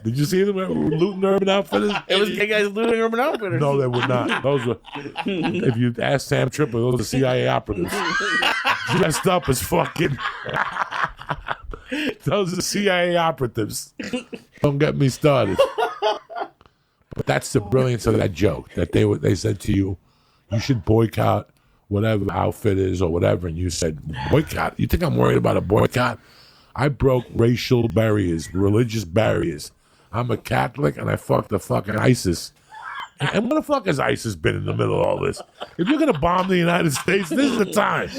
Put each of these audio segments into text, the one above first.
Did you see them looting Urban Outfitters? It was gay guys looting Urban Outfitters. No, they were not. Those were, if you ask Sam Tripper, those are CIA operatives. Dressed up as fucking. Those are CIA operatives. Don't get me started. But that's the brilliance of that joke, that they said to you, you should boycott whatever the outfit is or whatever, and you said, boycott? You think I'm worried about a boycott? I broke racial barriers, religious barriers. I'm a Catholic, and I fucked the fucking ISIS. And what the fuck has ISIS been in the middle of all this? If you're going to bomb the United States, this is the time.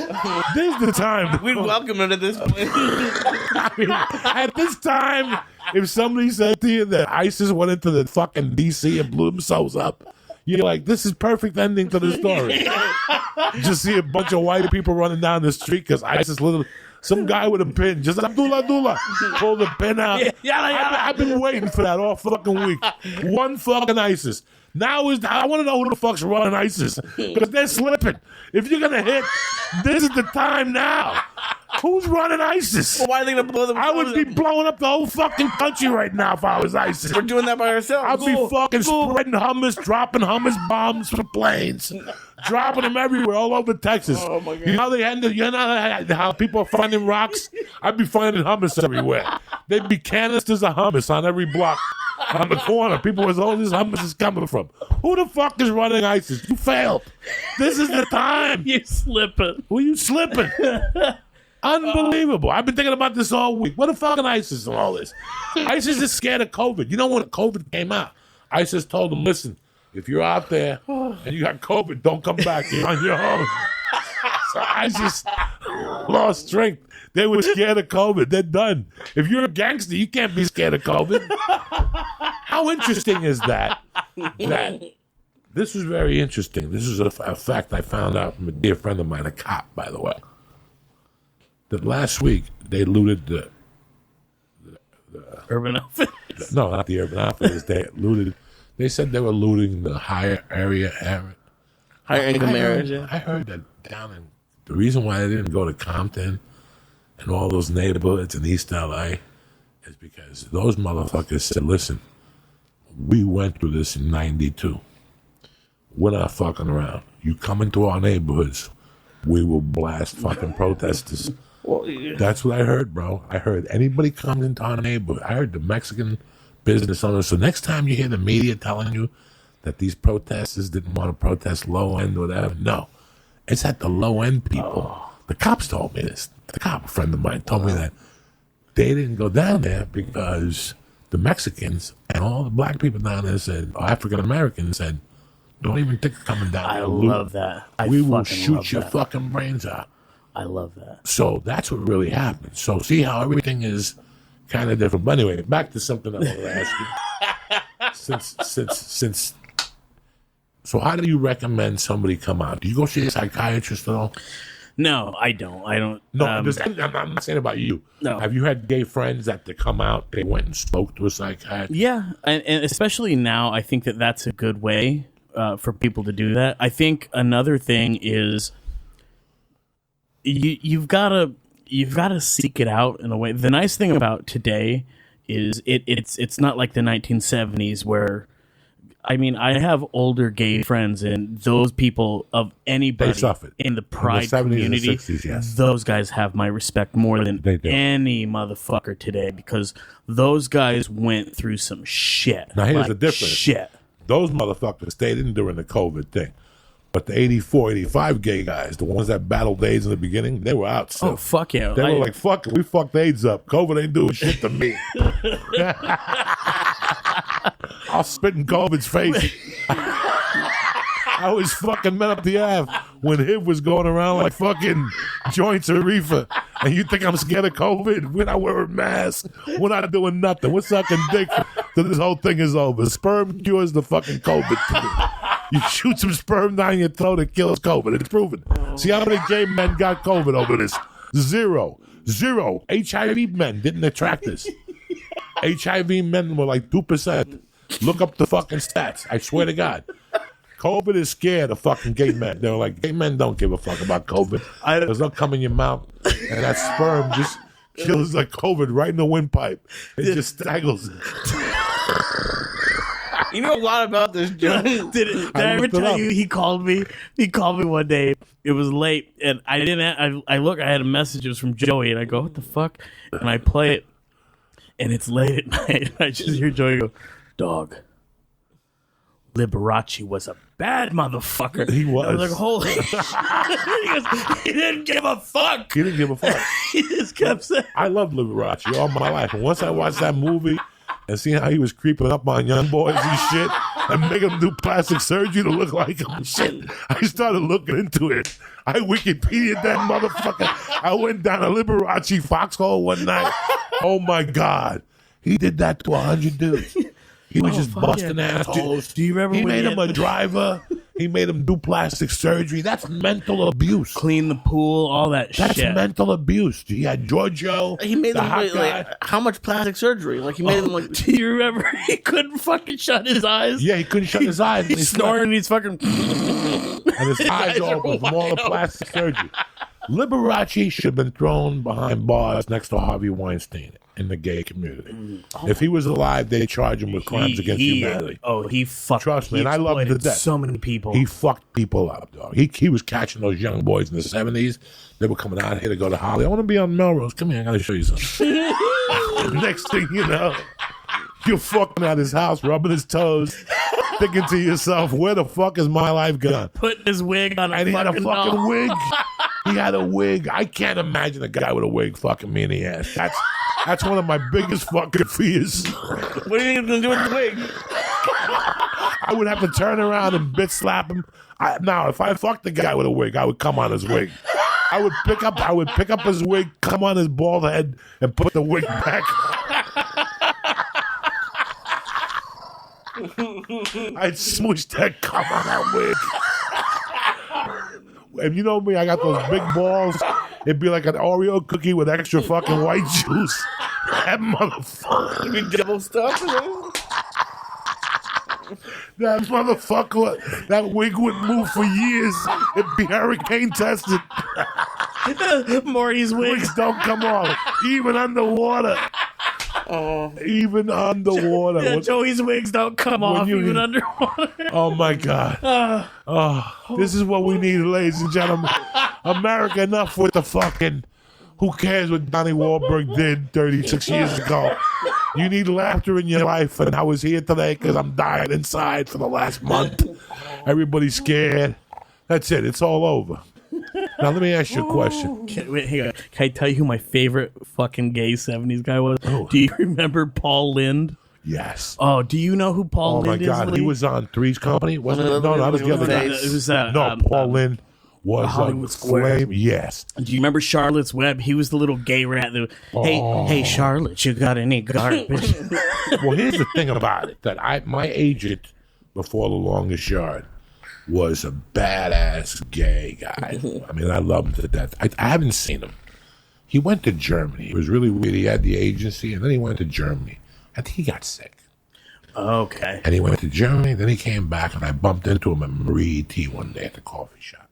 This is the time. We'd welcome it at this point. I mean, at this time, if somebody said to you that ISIS went into the fucking D.C. and blew themselves up, you're like, this is perfect ending to the story. Just see a bunch of white people running down the street because ISIS literally... Some guy with a pin, just Abdullah, pull the pin out. I've been waiting for that all fucking week. One fucking ISIS. I want to know who the fuck's running ISIS because they're slipping. If you're gonna hit, this is the time now. Who's running ISIS? Well, why are they gonna blow them? I would be blowing up the whole fucking country right now if I was ISIS. We're doing that by ourselves. I'd be fucking spreading hummus, dropping hummus bombs from planes, dropping them everywhere, all over Texas. Oh my God. You know how people are finding rocks? I'd be finding hummus everywhere. There'd be canisters of hummus on every block. On the corner, people was, oh, this hummus is coming from. Who the fuck is running ISIS? You failed. This is the time. You slipping. Who you slipping? Unbelievable. I've been thinking about this all week. What the fucking ISIS and all this? ISIS is scared of COVID. You know when COVID came out, ISIS told them, listen, if you're out there and you got COVID, don't come back. You're on your own. So ISIS lost strength. They were scared of COVID. They're done. If you're a gangster, you can't be scared of COVID. How interesting is that? This was very interesting. This is a fact I found out from a dear friend of mine, a cop, by the way. That last week they looted the Urban Outfitters. No, not the Urban Outfitters. They said they were looting the higher income areas. Yeah. I heard that down in the reason why they didn't go to Compton and all those neighborhoods in East LA is because those motherfuckers said, listen, we went through this in 92. We're not fucking around. You come into our neighborhoods, we will blast fucking protesters. Well, yeah. That's what I heard, bro. I heard anybody comes into our neighborhood. I heard the Mexican business owners. So next time you hear the media telling you that these protesters didn't want to protest low end or whatever, no. It's at the low end people. Oh. The cops told me this. The cop, a friend of mine, told me that they didn't go down there because the Mexicans and all the black people down there said, or African Americans said, don't even think of coming down there. I love that. We will shoot your fucking brains out. I love that. So that's what really happened. So see how everything is kind of different. But anyway, back to something I want to ask you. Since so how do you recommend somebody come out? Do you go see a psychiatrist at all? No, I don't. No, I'm not saying about you. No. Have you had gay friends that to come out, they went and spoke to a psychiatrist? Yeah, and especially now, I think that that's a good way for people to do that. I think another thing is you've got to seek it out in a way. The nice thing about today is it's not like the 1970s where, I mean, I have older gay friends, and those people of anybody in the pride community, and 60s, yes. Those guys have my respect more than any motherfucker today, because those guys went through some shit. Now here's the difference. Shit. Those motherfuckers stayed in during the COVID thing. But the 84, 85 gay guys, the ones that battled AIDS in the beginning, they were out. So oh, fuck yeah. They were like, fuck it, we fucked AIDS up. COVID ain't doing shit to me. I'll spit in COVID's face. I was fucking men up the Ave when HIV was going around like fucking joints of reefer. And you think I'm scared of COVID? We're not wearing masks. We're not doing nothing. We're sucking dick till this whole thing is over. Sperm cures the fucking COVID to me. You shoot some sperm down your throat, it kills COVID. It's proven. See how many gay men got COVID over this? Zero. HIV men didn't attract this. HIV men were like 2%. Look up the fucking stats. I swear to God. COVID is scared of fucking gay men. They're like, gay men don't give a fuck about COVID. There's no cum in your mouth. And that sperm just kills like COVID right in the windpipe. It just strangles. You know a lot about this, Joe. Did I ever tell you he called me? He called me one day. It was late, and I didn't. I had a message. It was from Joey, and I go, "What the fuck?" And I play it, and it's late at night. And I just hear Joey go, "Dog, Liberace was a bad motherfucker." He was. I was like, "Holy!" He goes, "He didn't give a fuck." He didn't give a fuck. He just kept saying, I loved Liberace all my life, and once I watched that movie and seeing how he was creeping up on young boys and shit and making them do plastic surgery to look like him and shit, I started looking into it. I Wikipedia'd that motherfucker. I went down a Liberace foxhole one night. Oh my God. He did that to 100 dudes. He was just busting assholes. Do you remember he when made he him had- a driver. He made him do plastic surgery. That's mental abuse. clean the pool, all that That's shit. mental abuse. He had Giorgio. He made the them hot wait, guy. like how much plastic surgery? Like he made them like Do you remember he couldn't fucking shut his eyes? Yeah, he couldn't shut his eyes. And He's snoring and he's fucking. and his eyes are open from all the wide open. plastic surgery. Liberace should have been thrown behind bars next to Harvey Weinstein in the gay community. If he was alive, they'd charge him with crimes against humanity. Oh, he fucked. Trust me, he and I love him to exploited death. so many people. He fucked people up, dog. He was catching those young boys in the 70s. They were coming out here to go to Holly. I want to be on Melrose. Come here, I got to show you something. Next thing you know, you're fucking at his house, rubbing his toes, thinking to yourself, where the fuck is my life gone? Putting his wig on a And he had a fucking fucking doll. wig. He had a wig. I can't imagine a guy with a wig fucking me in the ass. That's one of my biggest fucking fears. what are you gonna do with the wig? I would have to turn around and bitch slap him. Now, if I fucked the guy with a wig, I would come on his wig. I would pick up his wig, come on his bald head, and put the wig back. I'd smoosh that cum on that wig. And you know me, I got those big balls. It'd be like an Oreo cookie with extra fucking white juice. That motherfucker. You double stuff. That motherfucker, that wig wouldn't move for years. It'd be hurricane tested. Morty's wig. Wigs don't come off, even underwater. Even underwater. Yeah, Joey's wigs don't come off you- even underwater. Oh my God. This is what we need, ladies and gentlemen. America, enough with the fucking. Who cares what Donnie Wahlberg did 36 years ago? You need laughter in your life, and I was here today because I'm dying inside for the last month. Everybody's scared. That's it. It's all over. Now let me ask you a question. Wait, hang on. Can I tell you who my favorite fucking gay 70s guy was? Oh. Do you remember Paul Lind? Yes. Oh, do you know who Paul Oh my Lind is? God, he Lee? was on Three's Company, wasn't it? No, that was the other guy. It was, No, Paul Lind was Hollywood Square. Flame. Yes. Do you remember Charlotte's Web? He was the little gay rat. That, hey, Charlotte, you got any garbage? Well, here's the thing about it: that my agent before The Longest Yard was a badass gay guy. I mean, I love him to death. I haven't seen him. He went to Germany. It was really weird. He had the agency, and then he went to Germany. I think he got sick. Okay. And he went to Germany. Then he came back, and I bumped into him at Marie T one day at the coffee shop.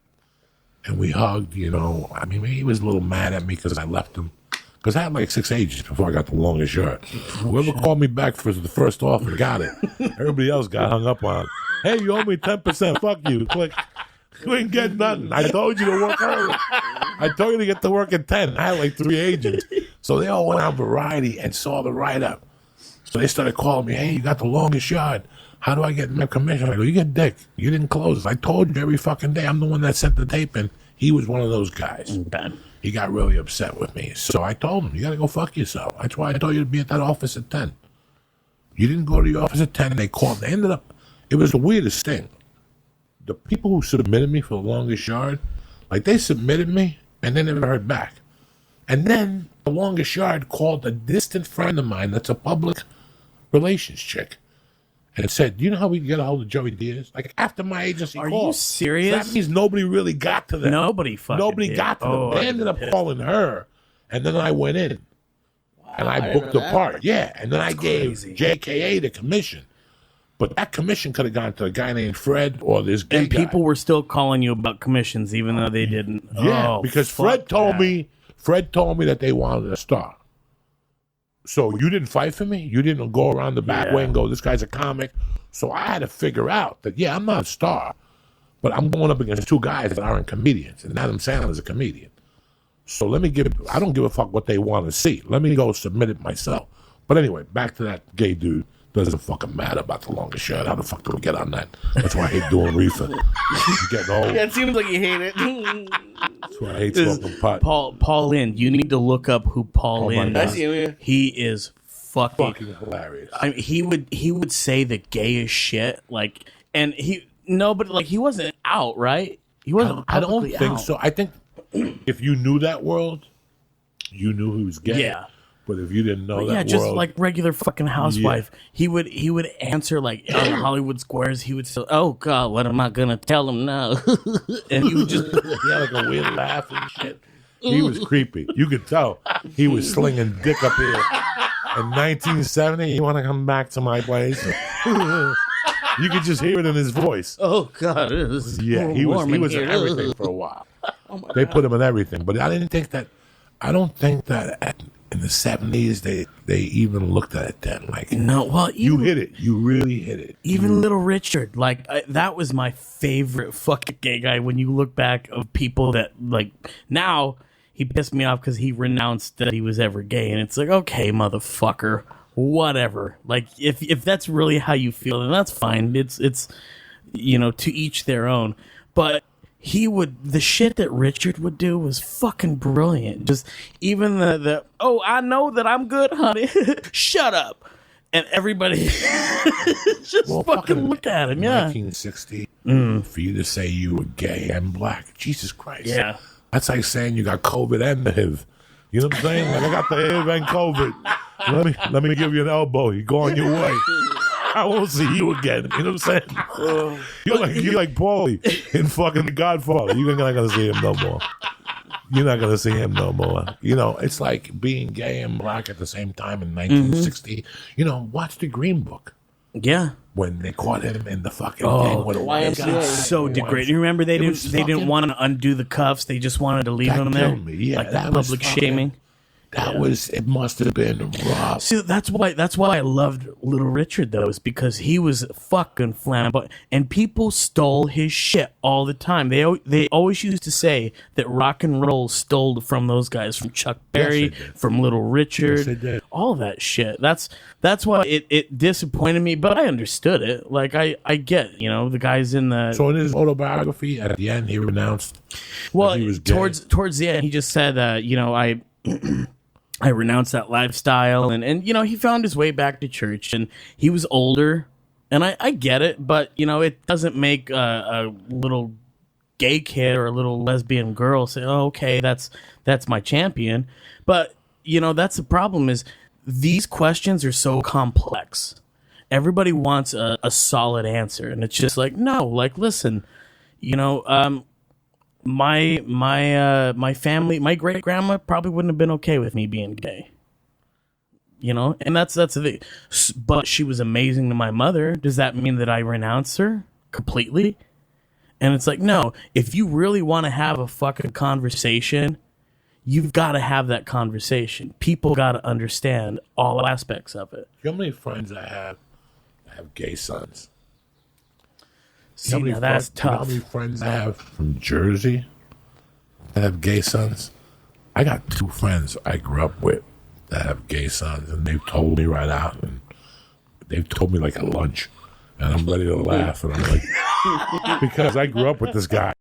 And we hugged, you know. I mean, he was a little mad at me because I left him. Because I had like 6 agents before I got The Longest Yard. Whoever called me back for the first offer got it. Everybody else got hung up on it. Hey, you owe me 10%. Fuck you. Click. You ain't getting nothing. I told you to work early. I told you to get to work at 10. I had like 3 agents. So they all went on Variety and saw the write-up. So they started calling me, hey, you got The Longest Yard. How do I get my commission? I go, you get dick. You didn't close it. I told you every fucking day. I'm the one that sent the tape in. He was one of those guys. Bad. He got really upset with me. So I told him, you got to go fuck yourself. That's why I told you to be at that office at 10. You didn't go to the office at 10. They called. They ended up, it was the weirdest thing. The people who submitted me for The Longest Yard, like they submitted me and they never heard back. And then The Longest Yard called a distant friend of mine that's a public relations chick. And it said, do you know how we get a hold of Joey Diaz? Like, after my agency Are called. you serious? So that means nobody really got to them. Nobody fucking Nobody did. got to them. Oh, They I'd ended be up pissed. calling her, and then I went in. And I booked the part. Yeah, and then I gave crazy. JKA the commission. But that commission could have gone to a guy named Fred or this gay And guy. people were still calling you about commissions, even though they didn't. Yeah, Oh, because fuck Fred told that. me that they wanted a star. So you didn't fight for me? You didn't go around the back way and go, this guy's a comic? So I had to figure out that, I'm not a star, but I'm going up against two guys that aren't comedians, and Adam Sandler's a comedian. So I don't give a fuck what they want to see. Let me go submit it myself. But anyway, back to that gay dude. Doesn't fucking matter about the longest shirt. How the fuck do we get on that? That's why I hate doing reefer. You're getting old. Yeah, it seems like you hate it. That's why I hate smoking pot. Paul Lynde. You need to look up who Paul Lynde I is. see him, yeah. He is fucking hilarious. I mean, he would say the gayest shit, like, and he wasn't out, right? He wasn't. I don't think out. so. I think if you knew that world, you knew he was gay. Yeah. But if you didn't know that world, just like regular fucking housewife, he would answer like on Hollywood Squares. He would say, "Oh God, what am I gonna tell him now?" And he would just he had like a weird laugh and shit. He was creepy. You could tell he was slinging dick up here. In 1970, you want to come back to my place? You could just hear it in his voice. Oh God, he was in everything for a while. They put him in everything, but I don't think that in the 70s they even looked at it then. Like, no, well, you hit it. You really hit it. Even Little Richard, like that was my favorite fucking gay guy. When you look back of people that like now, he pissed me off because he renounced that he was ever gay, and it's like, okay, motherfucker, whatever. Like if that's really how you feel, then that's fine. It's to each their own. But the shit that Richard would do was fucking brilliant. Just even the I know that I'm good, honey. Shut up. And everybody just fucking look at him. Yeah. 1960, for you to say you were gay and black. Jesus Christ. Yeah. That's like saying you got COVID and the HIV. You know what I'm saying? Like, I got the HIV and COVID. Let me give you an elbow. You go on your way. I won't see you again. You know what I'm saying? You're like Paulie in fucking The Godfather. You're not gonna see him no more. You're not gonna see him no more. It's like being gay and black at the same time in 1960. Watch The Green Book. Yeah. When they caught him in the fucking thing with a white guy. So degrading. You remember they didn't want to undo the cuffs. They just wanted to leave him there. Yeah, like the public shaming. It must have been rough. See, that's why I loved Little Richard, though, is because he was fucking flamboyant, and people stole his shit all the time. They always used to say that rock and roll stole from those guys, from Chuck Berry, from Little Richard, all that shit. That's why it disappointed me, but I understood it. Like I get, the guys in the. So in his autobiography, at the end, he renounced. Well, that he was gay. towards the end, he just said, I renounced that lifestyle, and he found his way back to church, and he was older, and I get it, but it doesn't make a little gay kid or a little lesbian girl say, oh, okay, that's my champion. But that's the problem, is these questions are so complex. Everybody wants a solid answer, and it's just like, no, like, listen, my family, my great grandma probably wouldn't have been okay with me being gay, and that's the thing. But she was amazing to my mother. Does that mean that I renounce her completely? And it's like, no. If you really want to have a fucking conversation, you've got to have that conversation. People got to understand all aspects of it. You know how many friends I have gay sons? See, now that's tough. You know how many friends I have from Jersey that have gay sons? I got 2 friends I grew up with that have gay sons, and they've told me right out, and they've told me like at lunch, and I'm ready to laugh, and I'm like, because I grew up with this guy,